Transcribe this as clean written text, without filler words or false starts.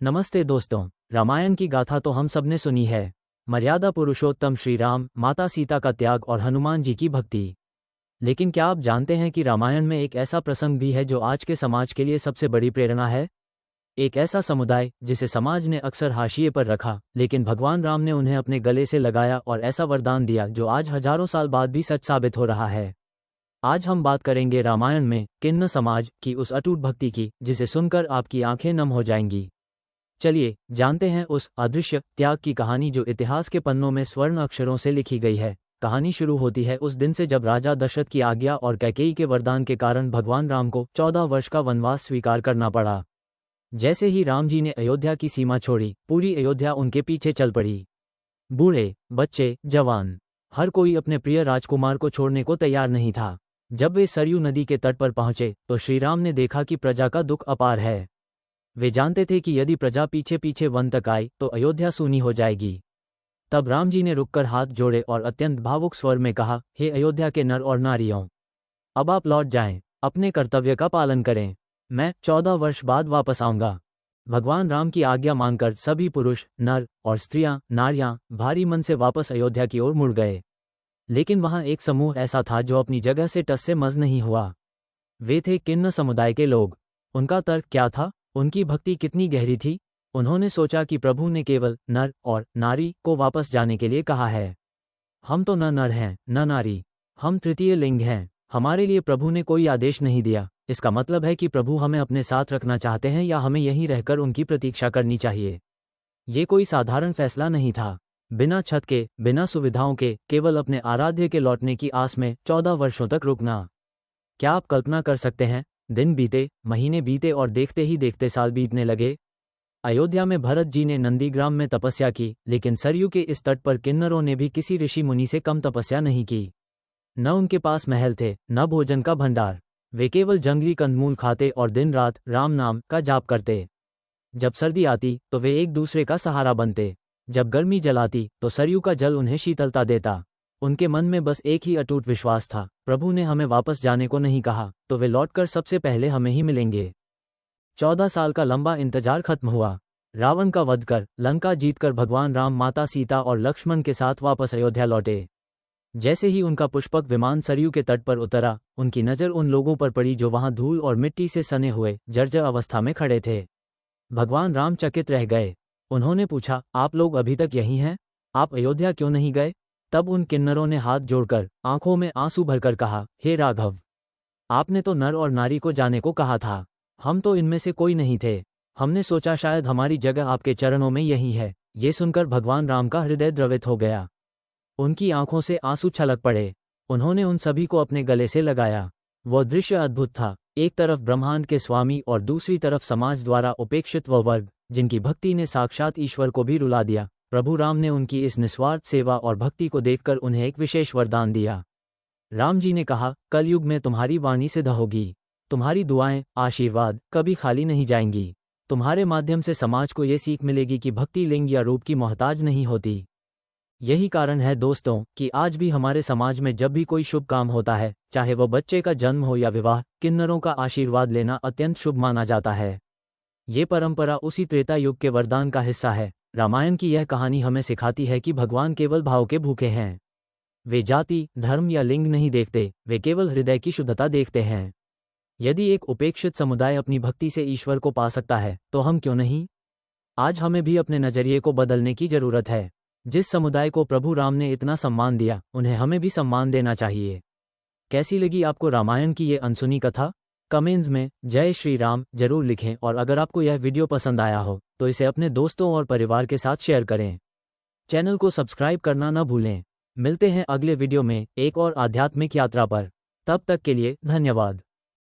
नमस्ते दोस्तों। रामायण की गाथा तो हम सबने सुनी है। मर्यादा पुरुषोत्तम श्री राम, माता सीता का त्याग और हनुमान जी की भक्ति। लेकिन क्या आप जानते हैं कि रामायण में एक ऐसा प्रसंग भी है जो आज के समाज के लिए सबसे बड़ी प्रेरणा है। एक ऐसा समुदाय जिसे समाज ने अक्सर हाशिए पर रखा, लेकिन भगवान राम ने उन्हें अपने गले से लगाया और ऐसा वरदान दिया जो आज हजारों साल बाद भी सच साबित हो रहा है। आज हम बात करेंगे रामायण में किन्न समाज की उस अटूट भक्ति की जिसे सुनकर आपकी आंखें नम हो जाएंगी। चलिए जानते हैं उस अदृश्य त्याग की कहानी जो इतिहास के पन्नों में स्वर्ण अक्षरों से लिखी गई है। कहानी शुरू होती है उस दिन से जब राजा दशरथ की आज्ञा और कैकेयी के वरदान के कारण भगवान राम को 14 वर्ष का वनवास स्वीकार करना पड़ा। जैसे ही राम जी ने अयोध्या की सीमा छोड़ी, पूरी अयोध्या उनके पीछे चल पड़ी। बूढ़े, बच्चे, जवान, हर कोई अपने प्रिय राजकुमार को छोड़ने को तैयार नहीं था। जब वे सरयू नदी के तट पर पहुंचे तो श्रीराम ने देखा कि प्रजा का दुख अपार है। वे जानते थे कि यदि प्रजा पीछे पीछे वन तक आई तो अयोध्या सूनी हो जाएगी। तब राम जी ने रुककर हाथ जोड़े और अत्यंत भावुक स्वर में कहा, हे अयोध्या के नर और नारियों, अब आप लौट जाएं, अपने कर्तव्य का पालन करें। मैं 14 वर्ष बाद वापस आऊंगा। भगवान राम की आज्ञा मानकर सभी पुरुष, नर और स्त्रियां, नारियां भारी मन से वापस अयोध्या की ओर मुड़ गए। लेकिन वहां एक समूह ऐसा था जो अपनी जगह से टस से मस नहीं हुआ। वे थे किन्न समुदाय के लोग। उनका तर्क क्या था? उनकी भक्ति कितनी गहरी थी? उन्होंने सोचा कि प्रभु ने केवल नर और नारी को वापस जाने के लिए कहा है। हम तो न नर हैं न नारी, हम तृतीय लिंग हैं। हमारे लिए प्रभु ने कोई आदेश नहीं दिया। इसका मतलब है कि प्रभु हमें अपने साथ रखना चाहते हैं या हमें यहीं रहकर उनकी प्रतीक्षा करनी चाहिए। ये कोई साधारण फैसला नहीं था। बिना छत के, बिना सुविधाओं के, केवल अपने आराध्य के लौटने की आस में 14 वर्षों तक रुकना। क्या आप कल्पना कर सकते हैं? दिन बीते, महीने बीते और देखते ही देखते साल बीतने लगे। अयोध्या में भरत जी ने नंदीग्राम में तपस्या की, लेकिन सरयू के इस तट पर किन्नरों ने भी किसी ऋषि मुनि से कम तपस्या नहीं की। न उनके पास महल थे, न भोजन का भंडार। वे केवल जंगली कंदमूल खाते और दिन रात राम नाम का जाप करते। जब सर्दी आती तो वे एक दूसरे का सहारा बनते। जब गर्मी जलाती तो सरयू का जल उन्हें शीतलता देता। उनके मन में बस एक ही अटूट विश्वास था, प्रभु ने हमें वापस जाने को नहीं कहा तो वे लौटकर सबसे पहले हमें ही मिलेंगे। 14 साल का लंबा इंतजार खत्म हुआ। रावण का वध कर, लंका जीतकर भगवान राम माता सीता और लक्ष्मण के साथ वापस अयोध्या लौटे। जैसे ही उनका पुष्पक विमान सरयू के तट पर उतरा, उनकी नज़र उन लोगों पर पड़ी जो वहां धूल और मिट्टी से सने हुए जर्जर अवस्था में खड़े थे। भगवान राम चकित रह गए। उन्होंने पूछा, आप लोग अभी तक यहीं हैं? आप अयोध्या क्यों नहीं गए? तब उन किन्नरों ने हाथ जोड़कर, आंखों में आंसू भरकर कहा, हे राघव, आपने तो नर और नारी को जाने को कहा था। हम तो इनमें से कोई नहीं थे। हमने सोचा शायद हमारी जगह आपके चरणों में यही है। ये सुनकर भगवान राम का हृदय द्रवित हो गया। उनकी आंखों से आंसू छलक पड़े। उन्होंने उन सभी को अपने गले से लगाया। वह दृश्य अद्भुत था। एक तरफ ब्रह्मांड के स्वामी और दूसरी तरफ समाज द्वारा उपेक्षित वह वर्ग जिनकी भक्ति ने साक्षात ईश्वर को भी रुला दिया। प्रभु राम ने उनकी इस निस्वार्थ सेवा और भक्ति को देखकर उन्हें एक विशेष वरदान दिया। राम जी ने कहा, कलयुग में तुम्हारी वाणी सिद्ध होगी। तुम्हारी दुआएं, आशीर्वाद कभी खाली नहीं जाएंगी। तुम्हारे माध्यम से समाज को ये सीख मिलेगी कि भक्ति लिंग या रूप की मोहताज नहीं होती। यही कारण है दोस्तों कि आज भी हमारे समाज में जब भी कोई शुभ काम होता है, चाहे वह बच्चे का जन्म हो या विवाह, किन्नरों का आशीर्वाद लेना अत्यंत शुभ माना जाता है। ये परंपरा उसी त्रेता युग के वरदान का हिस्सा है। रामायण की यह कहानी हमें सिखाती है कि भगवान केवल भाव के भूखे हैं। वे जाति, धर्म या लिंग नहीं देखते, वे केवल हृदय की शुद्धता देखते हैं। यदि एक उपेक्षित समुदाय अपनी भक्ति से ईश्वर को पा सकता है तो हम क्यों नहीं? आज हमें भी अपने नजरिए को बदलने की जरूरत है। जिस समुदाय को प्रभु राम ने इतना सम्मान दिया, उन्हें हमें भी सम्मान देना चाहिए। कैसी लगी आपको रामायण की ये अनसुनी कथा? कमेंट्स में जय श्री राम जरूर लिखें और अगर आपको यह वीडियो पसंद आया हो तो इसे अपने दोस्तों और परिवार के साथ शेयर करें। चैनल को सब्सक्राइब करना न भूलें। मिलते हैं अगले वीडियो में एक और आध्यात्मिक यात्रा पर। तब तक के लिए धन्यवाद।